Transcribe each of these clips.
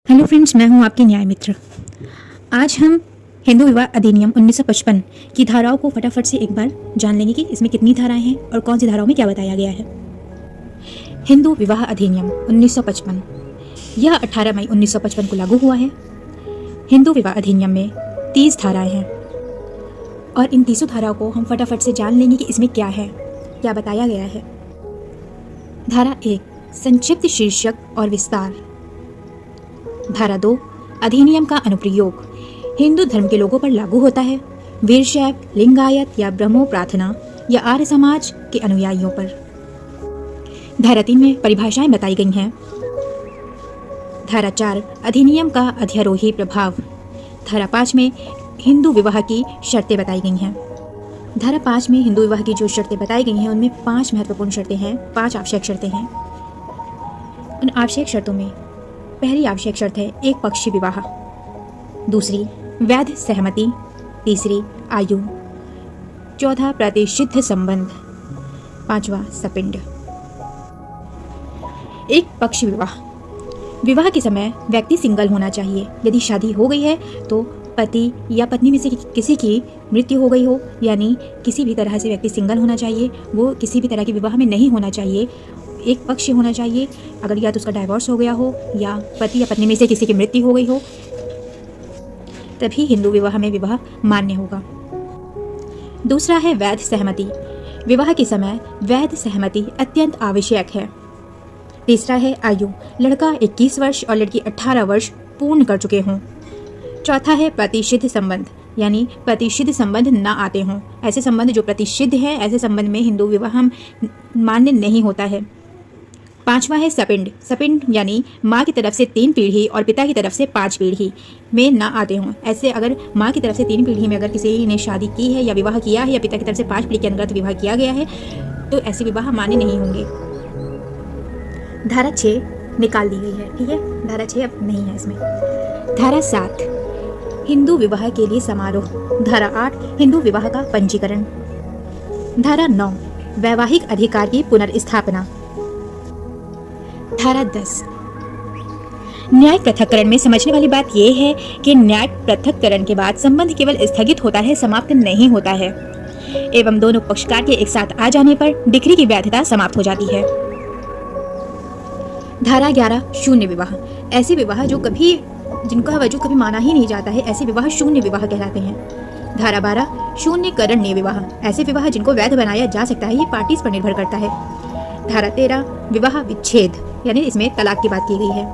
Hello friends, मैं हूं आपके न्याय मित्र। आज हम हिंदू विवाह अधिनियम 1955 की धाराओं को फटाफट से एक बार जान लेंगे कि इसमें कितनी धाराएं हैं और कौन सी धाराओं में क्या बताया गया है। हिंदू विवाह अधिनियम 1955 यह 18 मई 1955 को लागू हुआ है। हिंदू विवाह अधिनियम में 30 धाराएं हैं और इन 30 धाराओं को हम फटाफट से जान लेंगे कि इसमें क्या है, क्या बताया गया है। धारा 1 संक्षिप्त शीर्षक और विस्तार। धारा 2 अधिनियम का अनुप्रयोग हिंदू धर्म के लोगों पर लागू होता है, वीरशैव, लिंगायत या ब्रह्मो प्रार्थना या आर्य समाज के अनुयायियों पर। धारा 3 में परिभाषाएं बताई गई हैं। धारा 4 अधिनियम का अध्यारोही प्रभाव। धारा 5 में हिंदू विवाह की शर्तें बताई गई हैं। धारा 5 में हिंदू विवाह की जो शर्तें बताई गई हैं उनमें 5 महत्वपूर्ण शर्तें हैं, 5 आवश्यक शर्तें हैं। उन आवश्यक शर्तों में पहली आवश्यक शर्त है एक पक्षी विवाह, दूसरी वैध सहमति, तीसरी आयु, चौथा प्रतिषिद्ध संबंध, पांचवा सपिंड। एक पक्षी विवाह। विवाह के समय व्यक्ति सिंगल होना चाहिए। यदि शादी हो गई है तो पति या पत्नी में से किसी की मृत्यु हो गई हो, यानी किसी भी तरह से व्यक्ति सिंगल होना चाहिए, वो किसी भी तरह के विवाह में नहीं होना चाहिए। एक पक्ष होना चाहिए, अगर या तो उसका डाइवोर्स हो गया हो या पति या पत्नी में से किसी की मृत्यु हो गई हो, तभी हिंदू विवाह में विवाह मान्य होगा। दूसरा है वैध सहमति। विवाह के समय वैध सहमति अत्यंत आवश्यक है। तीसरा है आयु। लड़का 21 वर्ष और लड़की 18 वर्ष पूर्ण कर चुके हों। चौथा है प्रतिषिद्ध संबंध, यानी प्रतिषिद्ध संबंध ना आते हों। ऐसे संबंध जो प्रतिषिद्ध है, ऐसे संबंध में हिंदू विवाह मान्य नहीं होता है। पांचवा है सपिंड। सपिंड यानी माँ की तरफ से 3 पीढ़ी और पिता की तरफ से 5 पीढ़ी में ना आते हों। ऐसे अगर माँ की तरफ से 3 पीढ़ी में अगर किसी ने शादी की है या विवाह किया है या पिता की तरफ से 5 पीढ़ी के अंतर्गत विवाह किया गया है तो ऐसे विवाह मान्य नहीं होंगे। धारा 6 निकाल दी गई है, ठीक है, धारा 6 अब नहीं है इसमें। धारा 7 हिंदू विवाह के लिए समारोह। धारा 8 हिंदू विवाह का पंजीकरण। धारा 9 वैवाहिक अधिकार की पुनर्स्थापना। धारा 10 न्याय पृथक्करण में समझने वाली बात यह है कि न्याय पृथक्करण के बाद संबंध केवल स्थगित होता है, समाप्त नहीं होता है, एवं दोनों पक्षकार के एक साथ आ जाने पर डिक्री की वैधता समाप्त हो जाती है। धारा 11 शून्य विवाह। ऐसे विवाह जिनका वजह कभी माना ही नहीं जाता है, ऐसे विवाह शून्य विवाह कहलाते हैं। धारा 12 शून्यकरण विवाह। ऐसे विवाह जिनको वैध बनाया जा सकता है, ये पार्टीज पर निर्भर करता है। धारा 13 विवाह विच्छेद, यानी इसमें तलाक की बात की गई है।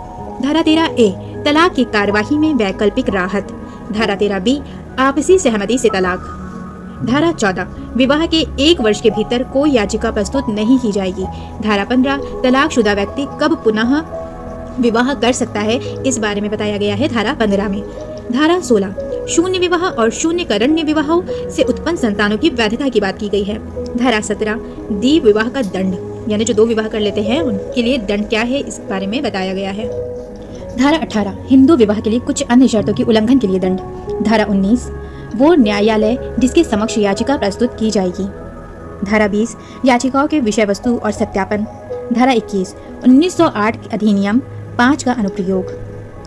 धारा 13A तलाक की कार्यवाही में वैकल्पिक राहत। धारा 13B आपसी सहमति से तलाक। धारा 14 विवाह के 1 वर्ष के भीतर कोई याचिका प्रस्तुत नहीं की जाएगी। धारा 15 तलाकशुदा व्यक्ति कब पुनः विवाह कर सकता है, इस बारे में बताया गया है धारा 15 में। धारा 16 शून्य विवाह और शून्यकरण विवाहों से उत्पन्न संतानों की वैधता की बात की गई है। धारा 17 द्विविवाह विवाह का दंड, यानी जो 2 विवाह कर लेते हैं उनके लिए दंड क्या है, इस बारे में बताया गया है। धारा 18 हिंदू विवाह के लिए कुछ अन्य शर्तों के उल्लंघन के लिए दंड। धारा 19 वो न्यायालय जिसके समक्ष याचिका प्रस्तुत की जाएगी। धारा 20 याचिकाओं के विषय वस्तु और सत्यापन। धारा 21 1908 अधिनियम 5 का अनुप्रयोग।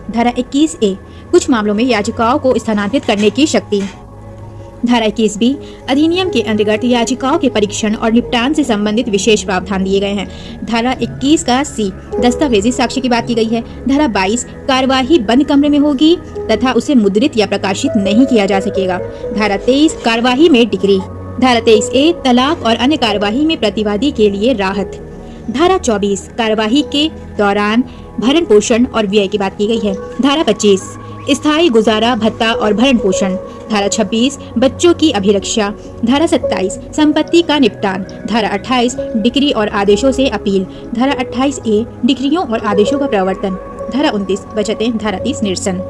धारा 21A कुछ मामलों में याचिकाओं को स्थानांतरित करने की शक्ति। धारा 21B अधिनियम के अंतर्गत याचिकाओं के परीक्षण और निपटान से संबंधित विशेष प्रावधान दिए गए हैं। धारा 21 का C दस्तावेजी साक्ष्य की बात की गई है। धारा 22 कार्यवाही बंद कमरे में होगी तथा उसे मुद्रित या प्रकाशित नहीं किया जा सकेगा। धारा 23 कार्यवाही में डिक्री। धारा 23A तलाक और अन्य कार्यवाही में प्रतिवादी के लिए राहत। धारा 24 कार्यवाही के दौरान भरण पोषण और व्यय की बात की गई है। धारा 25 स्थायी गुजारा भत्ता और भरण पोषण। धारा 26 बच्चों की अभिरक्षा। धारा 27 संपत्ति का निपटान। धारा 28 डिक्री और आदेशों से अपील। धारा 28A डिक्रियों और आदेशों का प्रवर्तन। धारा 29 बचतें। धारा 30 निरसन।